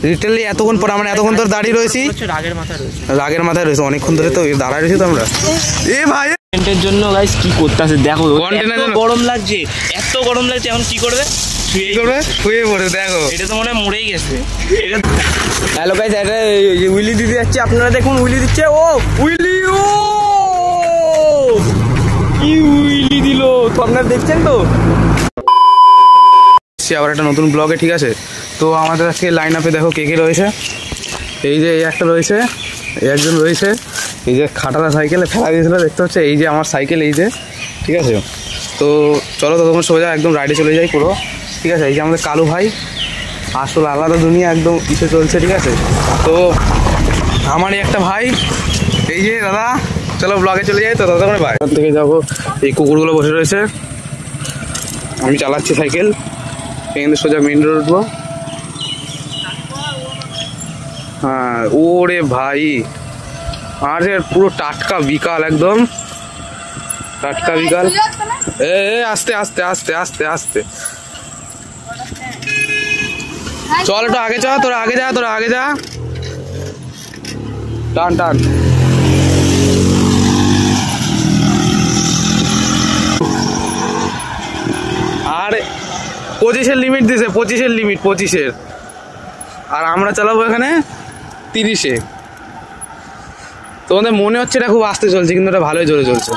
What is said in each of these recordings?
Literally এতক্ষণ পর আমরা এতক্ষণ ধরে দাঁড়িয়ে রয়েছি, রাগের মাথায় রয়েছে অনেকক্ষণ ধরে তো দাঁড়ায় রয়েছি তো আমরা। এ ভাই কন্টেন্টের জন্য গাইস কি করতেছে দেখো, গরম লাগছে, এত গরম লাগছে, এখন কি করবে? শুয়ে পড়ে দেখো, এটা তো মনে হয় মরেই গেছে। হ্যালো গাইস, এটা উইলি দিতে যাচ্ছে, আপনারা দেখুন উইলি দিচ্ছে। ও উইলি, ও কি উইলি দিল তো, আপনারা দেখছেন তো। আবার একটা নতুন ব্লগে, ঠিক আছে? তো আমাদের আজকে লাইন আপে দেখো কে কে রয়েছে। এই যে এই একটা রয়েছে, এই একজন রয়েছে, এই যে খাটারা সাইকেলে ফেলা দিয়েছিল দেখতে হচ্ছে, এই যে আমার সাইকেল, এই যে, ঠিক আছে? তো চলো তো তোমার সোজা একদম রাইডে চলে যাই পুরো, ঠিক আছে? এই যে আমাদের কালু ভাই, আসলে আলাদা দুনিয়া একদম ইসে চলছে, ঠিক আছে? তো আমারই একটা ভাই, এই যে দাদা, চলো ব্লগে চলে যাই। তো দাদা ভাই থেকে যাবো, এই কুকুরগুলো বসে রয়েছে, আমি চালাচ্ছি সাইকেল, এখানে সোজা মেন রোড উঠবো। হ্যাঁ ওরে ভাই, আর পুরো টাটকা বিকাল, একদম টাটকা বিকাল। এ আস্তে আস্তে আস্তে আস্তে আস্তে চল, একটু আগে যা, তোরা আগে যা, তোরা আগে যা, টান টান। আর 25-এর লিমিট দিছে, 25-এর লিমিট, 25-এর, আর আমরা চালাবো এখানে 30-এ। তোমাদের মনে হচ্ছে এটা খুব আস্তে চলছে, কিন্তু এটা ভালোই জোরে চলছে।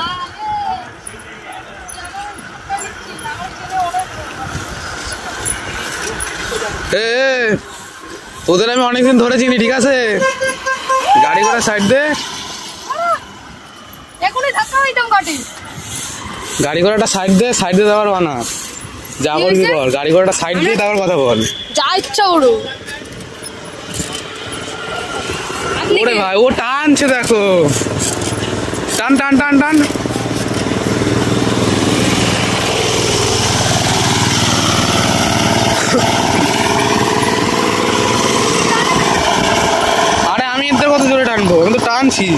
তোদের আমি অনেকদিন ধরে চিনি, ঠিক আছে? গাড়ি ঘোড়া সাইড দে, গাড়ি ঘোড়াটা সাইড দে, সাইড দিয়ে দেওয়ার বানা, যা বলবি বল, গাড়ি ঘোড়াটা সাইড দিয়ে দেওয়ার কথা বল, যা ইচ্ছা ওরো। ওরে ভাই ও টানছে দেখো, টান টান টান টান। আরে আমি এদের কত জোরে টানবো, আমি তো টানছি।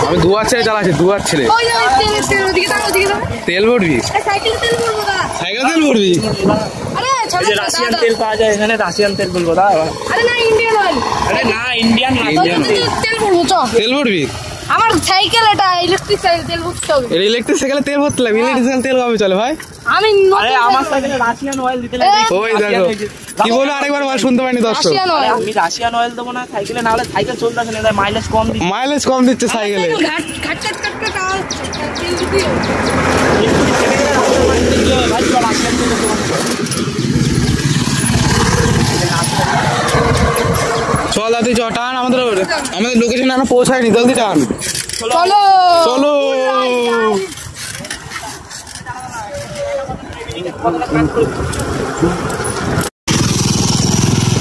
আমি দুয়ার ছেড়ে চালাচ্ছি, দুয়ার ছেড়ে। তেল ভরবি? সাইকেল তেল ভরবি? রাশিয়ান তেল পাওয়া যায় এখানে, রাশিয়ান তেল বলবো দা। আরে না ইন্ডিয়ান অয়েল, আরে না ইন্ডিয়ান না, তেল ভরবো চ। তেল ভরবি? আমার সাইকেল এটা ইলেকট্রিক সাইকেল, তেল ভরতে হবে। এর ইলেকট্রিক সাইকেলে তেল ভরতে লাগবে, ইলেকট্রিক তেল কবে চলে ভাই? আমি আরে আমার সাইকেলে রাশিয়ান অয়েল দিতে লাগে। ওই দেখো কি বলো, আরেকবার বল, শুনতে পাইনি দর্শক। আমি রাশিয়ান অয়েল দেবো না সাইকেলে, না হলে সাইকেল চলতে আসে না, মাইলেজ কম দিচ্ছে। মাইলেজ কম দিচ্ছে সাইকেলে। চল দাদি চ, টান, আমাদের লোকেশনে আমরা পৌঁছায়নি, জলদি টান, চলো চলো।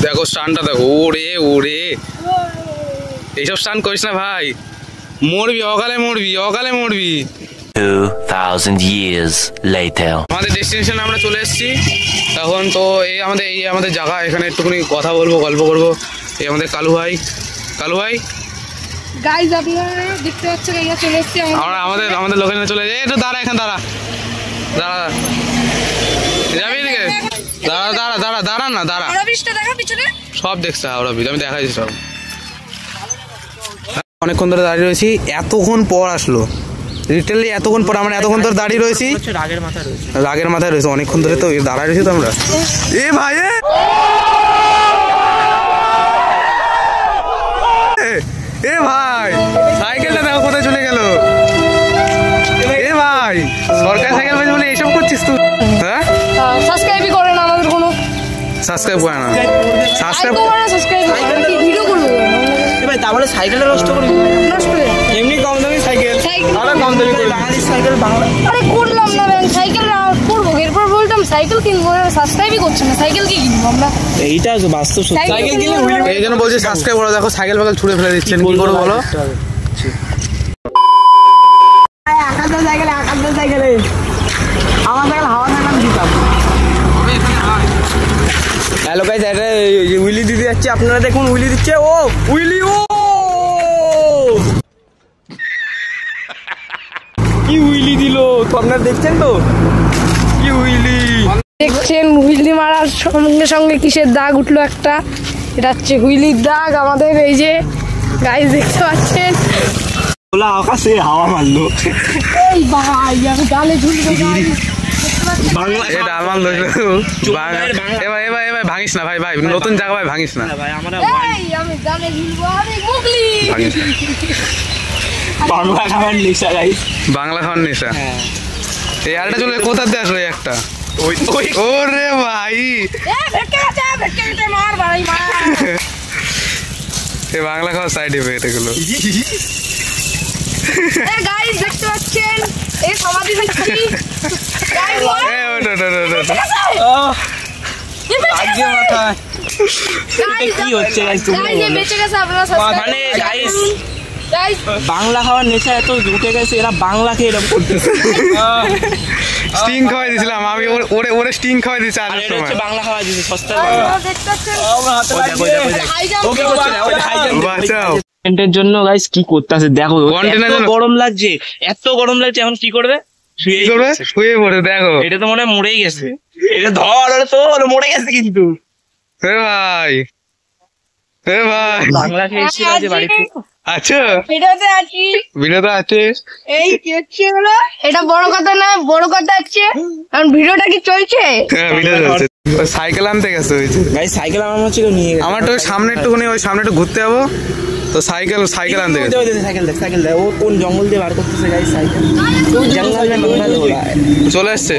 দেখো স্টানটা দেখো, ওরে ওরে, এইসব স্টান করিস না ভাই, মরবি, অকালে মরবি, অকালে মরবি। 2000 years later. আমাদের ডেস্টিনেশনে আমরা চলে এসেছি এখন। তো এই আমাদের জায়গা, এখানে একটুখানি কথা বলবো, গল্প করবো। এই আমাদের কালু ভাই, কালু ভাই গাইস আপনারা দেখতে পাচ্ছেন আমরা চলে এসেছি, আমরা আমাদের লোকেশনে চলে যাই। একটু দাঁড়া, এখানে দাঁড়া, দাঁড়া, যাবি এদিকে, দাঁড়া দাঁড়া দাঁড়া দাঁড়া না, দাঁড়া, সব দেখছে হাওড়া ব্রিজ, আমি দেখাইছি সব। অনেকক্ষণ ধরে দাঁড়িয়ে রয়েছি, এতক্ষণ পর আসলো, লিটারালি এতক্ষণ পর আমরা এতক্ষণ ধরে দাঁড়িয়ে রয়েছি, রাগের মাথায় রয়েছে অনেকক্ষণ ধরে তো দাঁড়ায় রয়েছি তো আমরা। এ ভাই, এ ভাই সাইকেলটা দেখো কোথায় চলে গেল। এ ভাই সরকারি সাইকেল পেয়েছে বলে এইসব করছিস তুই? হ্যাঁ সাবস্ক্রাইবই করে না, আমাদের কোনো সাবস্ক্রাইব করে না, সাবস্ক্রাইব কি ভিডিও করবো ভাই, তাহলে সাইকেলটা নষ্ট করি, নষ্ট করে এমনি কম দামি সাইকেল, আরো কম দামি করে বাঙালি সাইকেল, বাংলা। আরে করলাম না ব্যান, সাইকেল করবো, এরপর বলতাম সাইকেল কিনবো, সাবস্ক্রাইবই করছে না, সাইকেল কি কিনবো আমরা? এইটা বাস্তব সত্যি, সাইকেল কিনলে এই জন্য বলছি সাবস্ক্রাইব করো। দেখো সাইকেল ফাইকেল ছুড়ে ফেলে দিচ্ছেন, কি করবো বলো? সাইকেলে আমার সাইকেল হাওয়া থাকলে আমি দিতাম। হ্যালো গাইস, এটা উইলি দিতে যাচ্ছে, আপনারা দেখুন উইলি দিচ্ছে। ও উইলি, ও কি উইলি দিল তো, আপনারা দেখছেন তো। পাচ্ছেন হুইলি মারার সঙ্গে সঙ্গে কিসের দাগ উঠলো একটা, এটা হচ্ছে হুইলির দাগ আমাদের। এই যে গাইস দেখতে পাচ্ছেন, খোলা আকাশে হাওয়া মারলো। এই ভাই আমি গালে ঝুলবো guys। বাংলা এটা আমার লোক এবার ভাঙিস না ভাই, ভাই নতুন জায়গা ভাই ভাঙিস না ভাই আমরা এই আমি গালে ঝুলবো, আরে মুগলি। ভাঙিস না। বাংলা খাবার নেশা গাইস। বাংলা খাওয়ার নেশা। হ্যাঁ এই আরেকটা চলে কোথা দিয়ে আসলো এই একটা? ওই ওরে ভাই ভেটকে গেছে মার ভাই মার। এই বাংলা খাওয়ার সাইড এফেক্ট এগুলো। এই গাইস দেখতে পাচ্ছেন এই সমাধি দেখছি গাইস। এ ওটা ওটা ওটা আজকে মাথা কি হচ্ছে গাইস তোমরা গাইস বেঁচে গেছে আপনারা সাবস্ক্রাইব মানে গাইস গাইস বাংলা খাওয়ার নেশা এত উঠে গেছে, এরা বাংলাকে এরকম করতেছে। স্টিং খাওয়াই দিয়েছিলাম আমি, ওরে ওরে স্টিং খাওয়াই দিয়েছি আর আসার এটা হচ্ছে সময়। বাংলা খাওয়া দিয়েছে সস্তা। আপনারা দেখতে পাচ্ছেন হাই জাম্প বাঁচাও। কন্টেন্টের জন্য গাইস কি করতেছে দেখো, Content-এর এত জন্য? গরম লাগছে, এত গরম লাগছে, এখন কি করবে? শুয়ে কি করবে? শুয়ে পড়ে দেখো। এটা তো মনে হয় মরেই গেছে, এটা ধর ওরে তোর মরে গেছে কিন্তু। এ ভাই এ ভাই বাংলা খেয়েছিল যে বাড়িতে। আচ্ছা ভিডিওতে আছি। ভিডিওতে আছে। এই কি হচ্ছে হলো, এটা বড় কথা না, বড় কথা হচ্ছে এখন ভিডিওটা কি চলছে। হ্যাঁ ভিডিও চলছে। ওই সাইকেল আনতে গেছে হয়েছে। গাইস সাইকেল আমার মনে হচ্ছে কেউ নিয়ে গেছে। আমার তো ওই সামনে একটুখানি ওই সামনে একটু ঘুরতে যাবো তো সাইকেল আনতে গেছে। সাইকেল দেখ, ও কোন জঙ্গল দিয়ে বার করতেছে গাইস সাইকেল। জঙ্গল में मंगल हो रहा है। চলে এসছে।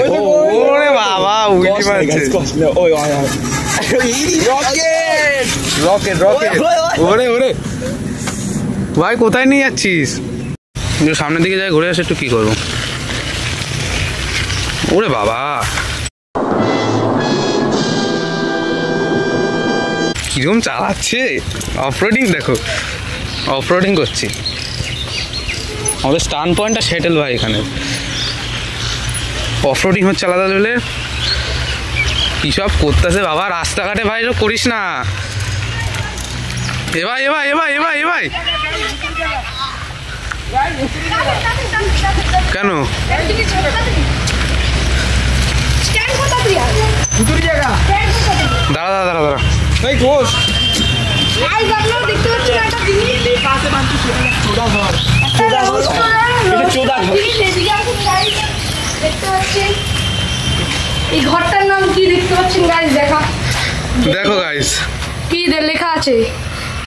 ওরে বাবা উইলি মারছে। ওই রকেট রকেট রকেট। ওরে ওরে ভাই কোথায় নিয়ে যাচ্ছিস? একটু সামনের দিকে যাই ঘুরে আসে, একটু কি করবো। ওরে বাবা কিরম চালাচ্ছে, অফরোডিং দেখো, অফরোডিং করছি। আমাদের স্টান পয়েন্টটা সেটেল ভাই এখানে। অফরোডিং হচ্ছে আলাদা লেভেলের। কি সব করতেছে বাবা রাস্তাঘাটে ভাই, এসব করিস না। এ ভাই এ ভাই এ ভাই এ ভাই এ ভাই কেন? স্ট্যান্ড কোথা দিয়ে দুটোর জায়গা। দাঁড়া দাঁড়া দাঁড়া দাঁড়া। এই ঘোষ গাইস আপনারা দেখতে পাচ্ছেন একটা জিনিস, পাশে বাঁধছি চোদা ঘর। চোদা ঘর এটা চোদা ঘর। এদিকে আসুন গাইস, দেখতে পাচ্ছেন এই ঘরটার নাম কি দেখতে পাচ্ছেন গাইস? দেখা দেখো গাইস কি লেখা আছে,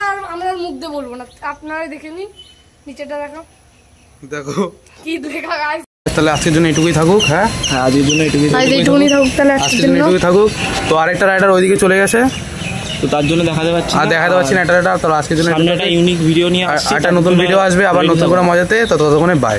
আর আমরা মুখ দিয়ে বলবো না, আপনারাই দেখে নিন। নিচেটা দেখো দেখো। কি লেখা গাইস। তাহলে আজকের জন্য এটুকুই থাকুক। হ্যাঁ হ্যাঁ আজকের জন্য এটুকুই। গাইস এইটুকুনি থাকুক তাহলে আজকের আজকের জন্য জন্য। এটুকুই থাকুক। তো আরেকটা রাইডার ওইদিকে চলে গেছে, তো তার জন্য দেখাতে পাচ্ছি আর দেখাতে পাচ্ছি না এটা। তো আজকের জন্য সামনে একটা ইউনিক ভিডিও নিয়ে আসছি, একটা নতুন ভিডিও আসবে আবার নতুন করে মজাতে। তো ততক্ষণে বাই।